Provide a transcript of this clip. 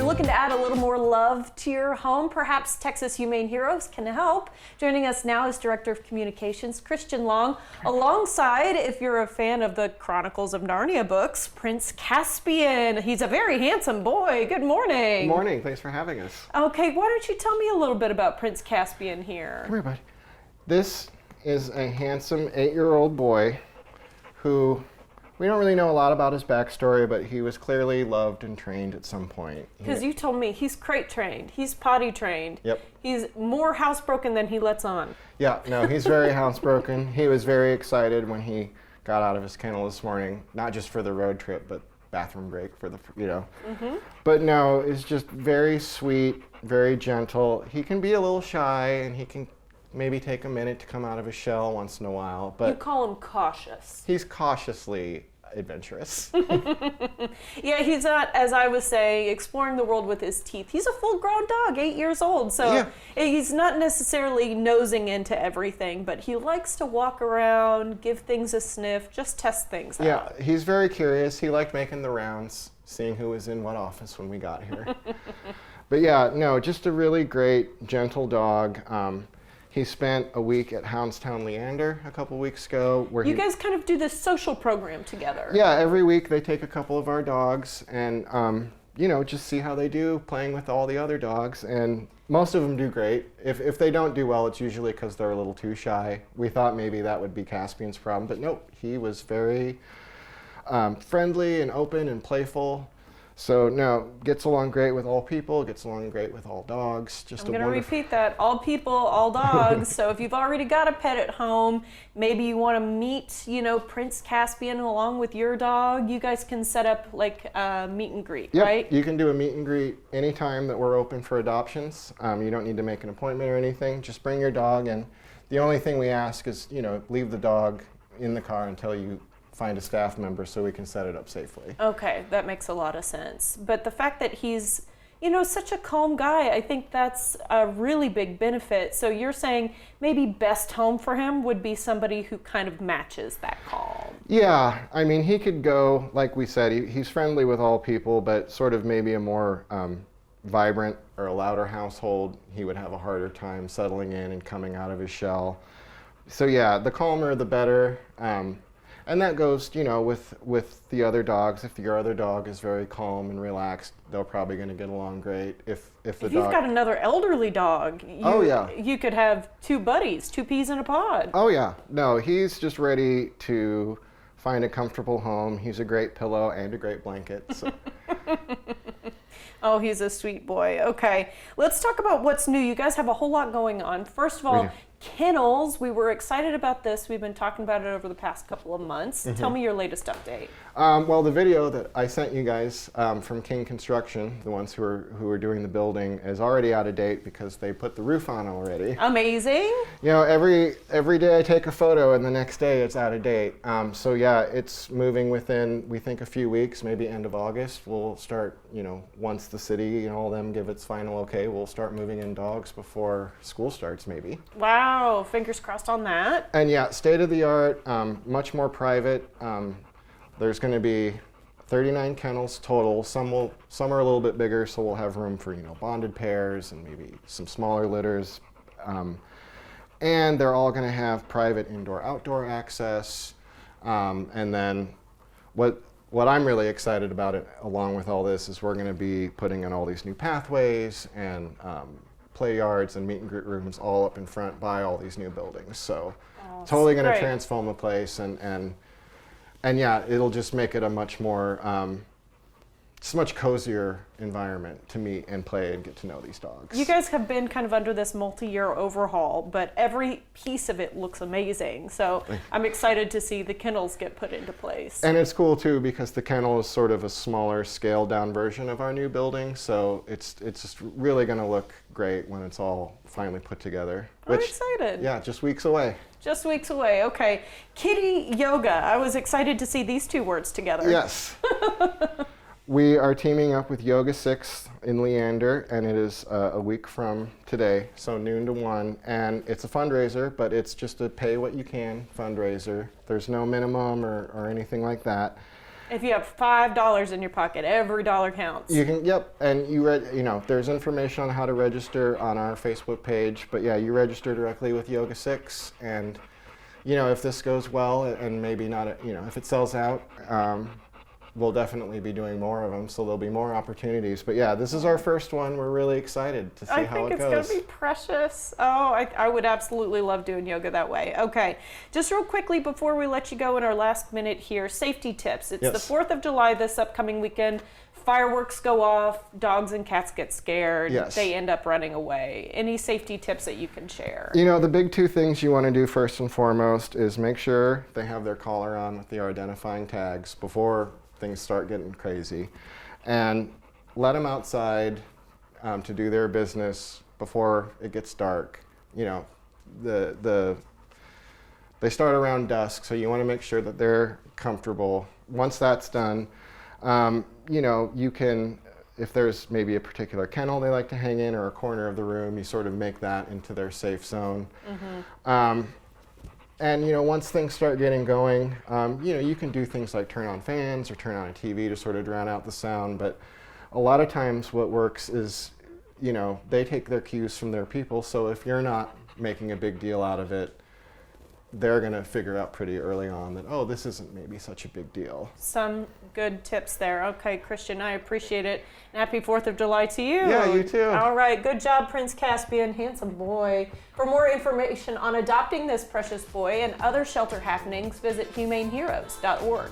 you're looking to add a little more love to your home, perhaps Texas Humane Heroes can help. Joining us now is Director of Communications, Christian Long, alongside, if you're a fan of the Chronicles of Narnia books, Prince Caspian. He's a very handsome boy. Good morning. Good morning. Thanks for having us. Okay, why don't you tell me a little bit about Prince Caspian here? Come here, bud. This is a handsome 8-year-old boy who we don't really know a lot about his backstory, but he was clearly loved and trained at some point. Because you told me he's crate trained, he's potty trained. Yep. He's more housebroken than he lets on. Yeah, no, he's very housebroken. He was very excited when he got out of his kennel this morning, not just for the road trip, but bathroom break for the, But no, it's just very sweet, very gentle. He can be a little shy, and he can maybe take a minute to come out of his shell once in a while. But you call him cautious. He's cautiously adventurous. Yeah, he's not, as I was saying, exploring the world with his teeth. He's a full-grown dog, 8 years old, so yeah. He's not necessarily nosing into everything, but he likes to walk around, give things a sniff, just test things out. Yeah, he's very curious. He liked making the rounds, seeing who was in what office when we got here. But yeah, no, just a really great, gentle dog. He spent a week at Houndstown Leander a couple weeks ago. Where you guys kind of do this social program together. Yeah, every week they take a couple of our dogs and, just see how they do playing with all the other dogs. And most of them do great. If they don't do well, it's usually because they're a little too shy. We thought maybe that would be Caspian's problem, but nope, he was very friendly and open and playful. So no, gets along great with all people, gets along great with all dogs. I'm going to repeat that, all people, all dogs. So if you've already got a pet at home, maybe you want to meet, Prince Caspian along with your dog, you guys can set up like a meet and greet, yep, right? You can do a meet and greet anytime that we're open for adoptions. You don't need to make an appointment or anything, just bring your dog, and the only thing we ask is, leave the dog in the car until you find a staff member so we can set it up safely. Okay, that makes a lot of sense. But the fact that he's, such a calm guy, I think that's a really big benefit. So you're saying maybe best home for him would be somebody who kind of matches that calm. Yeah, I mean, he could go, like we said, he's friendly with all people, but sort of maybe a more vibrant or a louder household, he would have a harder time settling in and coming out of his shell. So yeah, the calmer the better. And that goes, with the other dogs. If your other dog is very calm and relaxed, they're probably going to get along great. If you've got another elderly dog, you could have two buddies, two peas in a pod. Oh yeah, no, he's just ready to find a comfortable home. He's a great pillow and a great blanket. So. Oh, he's a sweet boy. Okay, let's talk about what's new. You guys have a whole lot going on. First of all, kennels. We were excited about this. We've been talking about it over the past couple of months. Tell me your latest update. Well, the video that I sent you guys from King Construction, the ones who are doing the building, is already out of date because they put the roof on already. Amazing. Every day I take a photo and the next day it's out of date. So yeah, it's moving within, we think, a few weeks, maybe end of August. We'll start, once the city and all them give its final okay, we'll start moving in dogs before school starts maybe. Wow, fingers crossed on that. And yeah, state of the art, much more private. There's going to be 39 kennels total. Some are a little bit bigger, so we'll have room for bonded pairs and maybe some smaller litters. And they're all going to have private indoor-outdoor access. And then what I'm really excited about it, along with all this, is we're going to be putting in all these new pathways and play yards and meet and greet rooms all up in front by all these new buildings. So totally going to transform the place, and yeah, it'll just make it a much more, it's a much cozier environment to meet and play and get to know these dogs. You guys have been kind of under this multi-year overhaul, but every piece of it looks amazing. So I'm excited to see the kennels get put into place. And it's cool too because the kennel is sort of a smaller, scaled down version of our new building. So it's just really going to look great when it's all finally put together. I'm excited. Yeah, just weeks away. Just weeks away. Okay. Kitty yoga. I was excited to see these two words together. Yes. We are teaming up with Yoga 6 in Leander, and it is a week from today, so noon to 1. And it's a fundraiser, but it's just a pay what you can fundraiser. There's no minimum or anything like that. If you have $5 in your pocket, every dollar counts. You can, yep, and there's information on how to register on our Facebook page, but yeah, you register directly with Yoga 6, and if this goes well and maybe not, if it sells out, we'll definitely be doing more of them, so there'll be more opportunities. But yeah, this is our first one. We're really excited to see how it goes. I think it's going to be precious. Oh, I would absolutely love doing yoga that way. Okay, just real quickly before we let you go in our last minute here, safety tips. It's the 4th of July this upcoming weekend. Fireworks go off, dogs and cats get scared, they end up running away. Any safety tips that you can share? The big 2 things you want to do first and foremost is make sure they have their collar on with their identifying tags before things start getting crazy, and let them outside to do their business before it gets dark. They start around dusk, so you want to make sure that they're comfortable. Once that's done, you can, if there's maybe a particular kennel they like to hang in or a corner of the room, you sort of make that into their safe zone. And once things start getting going, you can do things like turn on fans or turn on a TV to sort of drown out the sound. But a lot of times what works is, they take their cues from their people. So if you're not making a big deal out of it, they're going to figure out pretty early on that, oh, this isn't maybe such a big deal. Some good tips there. Okay, Christian, I appreciate it. And happy 4th of July to you. Yeah, you too. All right, good job, Prince Caspian, handsome boy. For more information on adopting this precious boy and other shelter happenings, visit humaneheroes.org.